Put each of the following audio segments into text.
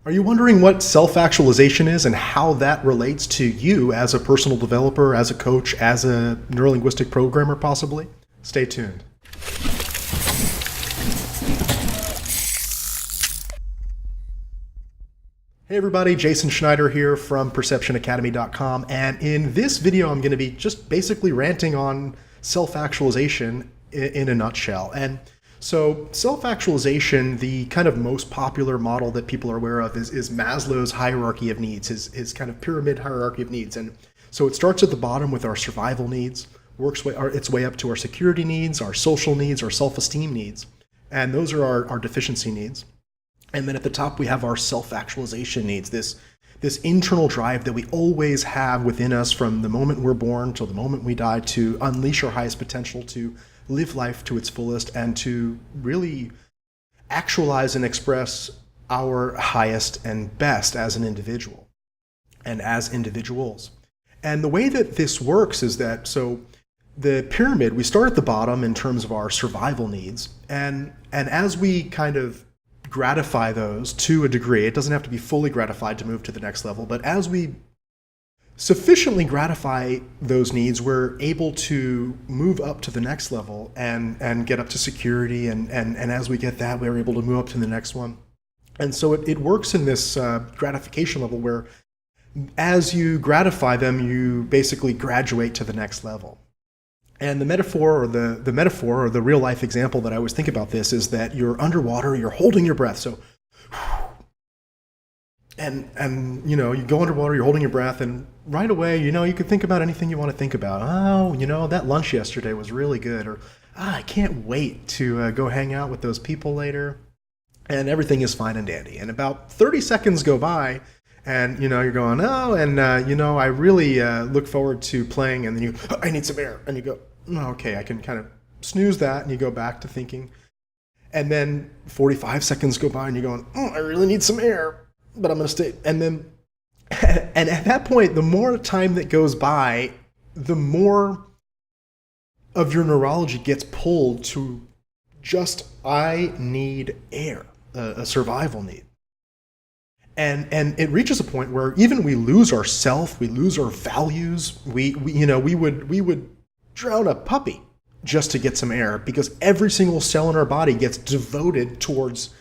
Are you wondering what self-actualization is and how that relates to you as a personal developer, as a coach, as a neurolinguistic programmer possibly? Stay tuned. Hey everybody, Jason Schneider here from PerceptionAcademy.com, and in this video I'm going to be just basically ranting on self-actualization in a nutshell. And so self-actualization, the kind of most popular model that people are aware of is Maslow's hierarchy of needs, his kind of pyramid hierarchy of needs. And so it starts at the bottom with our survival needs, works its way up to our security needs, our social needs, our self-esteem needs, and those are our deficiency needs. And then at the top we have our self-actualization needs, this internal drive that we always have within us from the moment we're born till the moment we die to unleash our highest potential, to live life to its fullest, and to really actualize and express our highest and best as an individual and as individuals. And the way that this works is that, so the pyramid, we start at the bottom in terms of our survival needs, and as we kind of gratify those to a degree, it doesn't have to be fully gratified to move to the next level, but as we sufficiently gratify those needs, we're able to move up to the next level and get up to security, and as we get that, we're able to move up to the next one. And so it works in this gratification level where as you gratify them, you basically graduate to the next level. And the metaphor or the real life example that I always think about this is that you're underwater, you're holding your breath. So, and you know, you go underwater, you're holding your breath, and right away, you know, you could think about anything you want to think about. Oh, you know, that lunch yesterday was really good, or I can't wait to go hang out with those people later, and everything is fine and dandy. And about 30 seconds go by, and you know, you're going, oh, and you know, I really look forward to playing, and then you, oh, I need some air, and you go, okay, I can kind of snooze that, and you go back to thinking. And then 45 seconds go by and you're going, I really need some air, but I'm going to stay. And then, and at that point, the more time that goes by, the more of your neurology gets pulled to just, I need air, a survival need. And it reaches a point where even we lose our self, we lose our values. We would drown a puppy just to get some air, because every single cell in our body gets devoted towards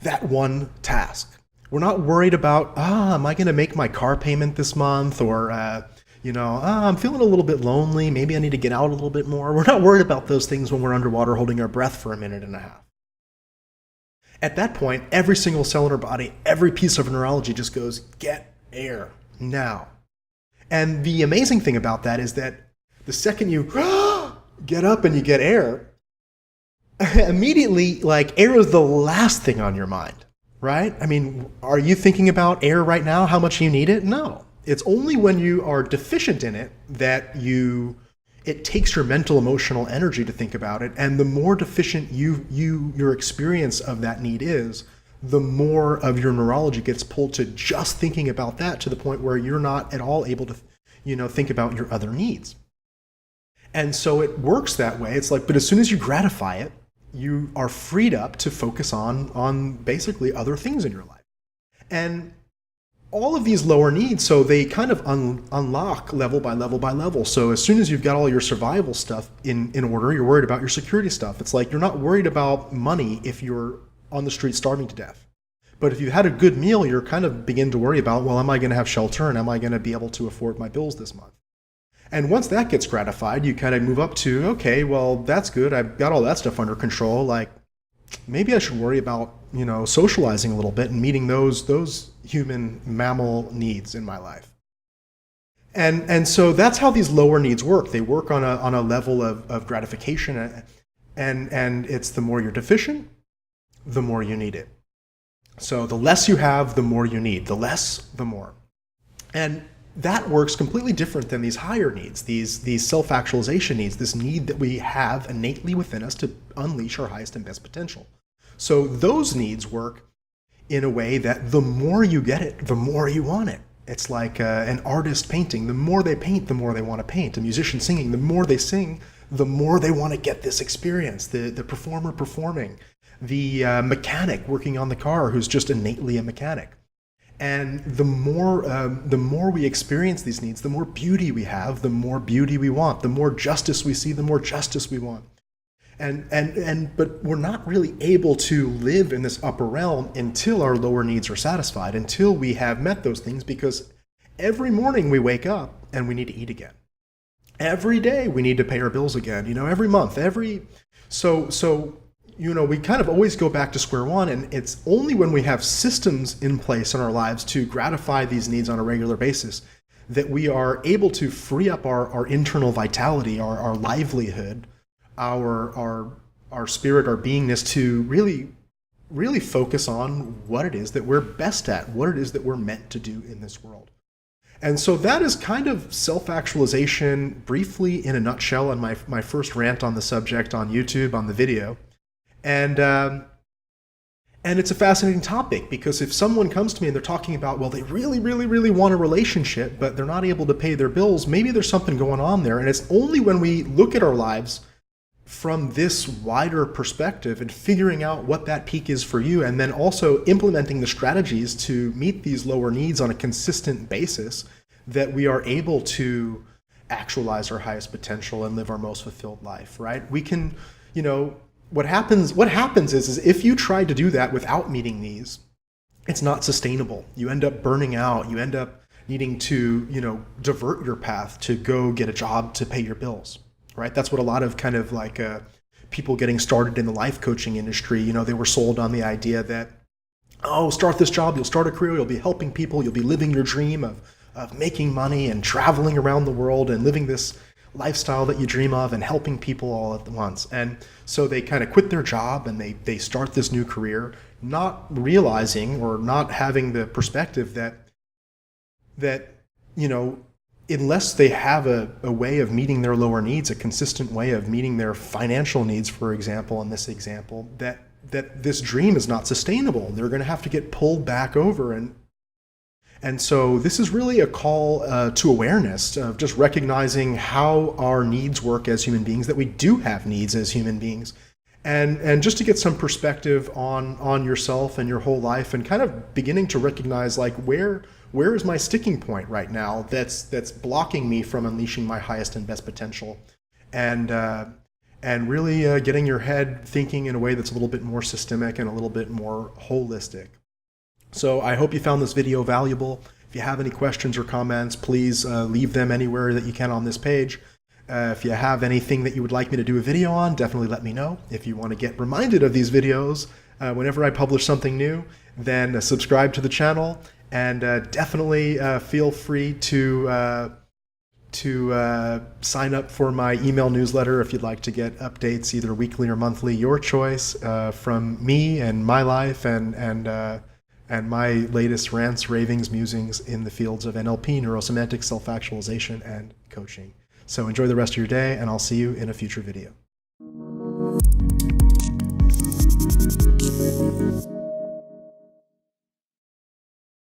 that one task. We're not worried about, am I going to make my car payment this month? Or, I'm feeling a little bit lonely. Maybe I need to get out a little bit more. We're not worried about those things when we're underwater holding our breath for a minute and a half. At that point, every single cell in our body, every piece of neurology just goes, get air now. And the amazing thing about that is that the second you get up and you get air, immediately, like, air is the last thing on your mind, right? I mean, are you thinking about air right now, how much you need it? No. It's only when you are deficient in it that it takes your mental, emotional energy to think about it. And the more deficient your experience of that need is, the more of your neurology gets pulled to just thinking about that, to the point where you're not at all able to, think about your other needs. And so it works that way. It's like, but as soon as you gratify it, you are freed up to focus on basically other things in your life. And all of these lower needs, so they kind of unlock level by level by level. So as soon as you've got all your survival stuff in order, you're worried about your security stuff. It's like you're not worried about money if you're on the street starving to death. But if you had a good meal, you're kind of begin to worry about, well, am I going to have shelter, and am I going to be able to afford my bills this month? And once that gets gratified, you kind of move up to, okay, well, that's good. I've got all that stuff under control. Like, maybe I should worry about, socializing a little bit and meeting those human mammal needs in my life. And so that's how these lower needs work. They work on a level of gratification, and it's the more you're deficient, the more you need it. So the less you have, the more you need. The less, the more. And that works completely different than these higher needs, these self-actualization needs, this need that we have innately within us to unleash our highest and best potential. So those needs work in a way that the more you get it, the more you want it. It's like an artist painting. The more they paint, the more they want to paint. A musician singing, the more they sing, the more they want to get this experience. The performer performing, the mechanic working on the car who's just innately a mechanic. And the more we experience these needs, the more beauty we have, the more beauty we want, the more justice we see, the more justice we want. But we're not really able to live in this upper realm until our lower needs are satisfied, until we have met those things, because every morning we wake up and we need to eat again. Every day we need to pay our bills again, every month, so we kind of always go back to square one, and it's only when we have systems in place in our lives to gratify these needs on a regular basis that we are able to free up our internal vitality, our livelihood, our spirit, our beingness, to really focus on what it is that we're best at, what it is that we're meant to do in this world. And so that is kind of self-actualization briefly in a nutshell, and my first rant on the subject on YouTube, on the video. And it's a fascinating topic, because if someone comes to me and they're talking about, well, they really, really, really want a relationship, but they're not able to pay their bills, maybe there's something going on there. And it's only when we look at our lives from this wider perspective and figuring out what that peak is for you, and then also implementing the strategies to meet these lower needs on a consistent basis, that we are able to actualize our highest potential and live our most fulfilled life, right? We can, what happens is if you try to do that without meeting these, it's not sustainable. You end up burning out. You end up needing to, divert your path to go get a job to pay your bills. Right? That's what a lot of kind of like people getting started in the life coaching industry, they were sold on the idea that, oh, start this job, you'll start a career, you'll be helping people, you'll be living your dream of making money and traveling around the world and living this lifestyle that you dream of and helping people all at once. And so they kind of quit their job and they start this new career, not realizing or not having the perspective that unless they have a way of meeting their lower needs, a consistent way of meeting their financial needs, for example, in this example, that this dream is not sustainable. They're going to have to get pulled back over. And so this is really a call to awareness, of just recognizing how our needs work as human beings, that we do have needs as human beings. And just to get some perspective on yourself and your whole life, and kind of beginning to recognize, like, where is my sticking point right now that's blocking me from unleashing my highest and best potential, and really getting your head thinking in a way that's a little bit more systemic and a little bit more holistic. So I hope you found this video valuable. If you have any questions or comments, please leave them anywhere that you can on this page. If you have anything that you would like me to do a video on, definitely let me know. If you want to get reminded of these videos whenever I publish something new, then subscribe to the channel, and definitely feel free to sign up for my email newsletter if you'd like to get updates either weekly or monthly, your choice, from me and my life and my latest rants, ravings, musings in the fields of NLP, neurosemantics, self-actualization, and coaching. So enjoy the rest of your day, and I'll see you in a future video.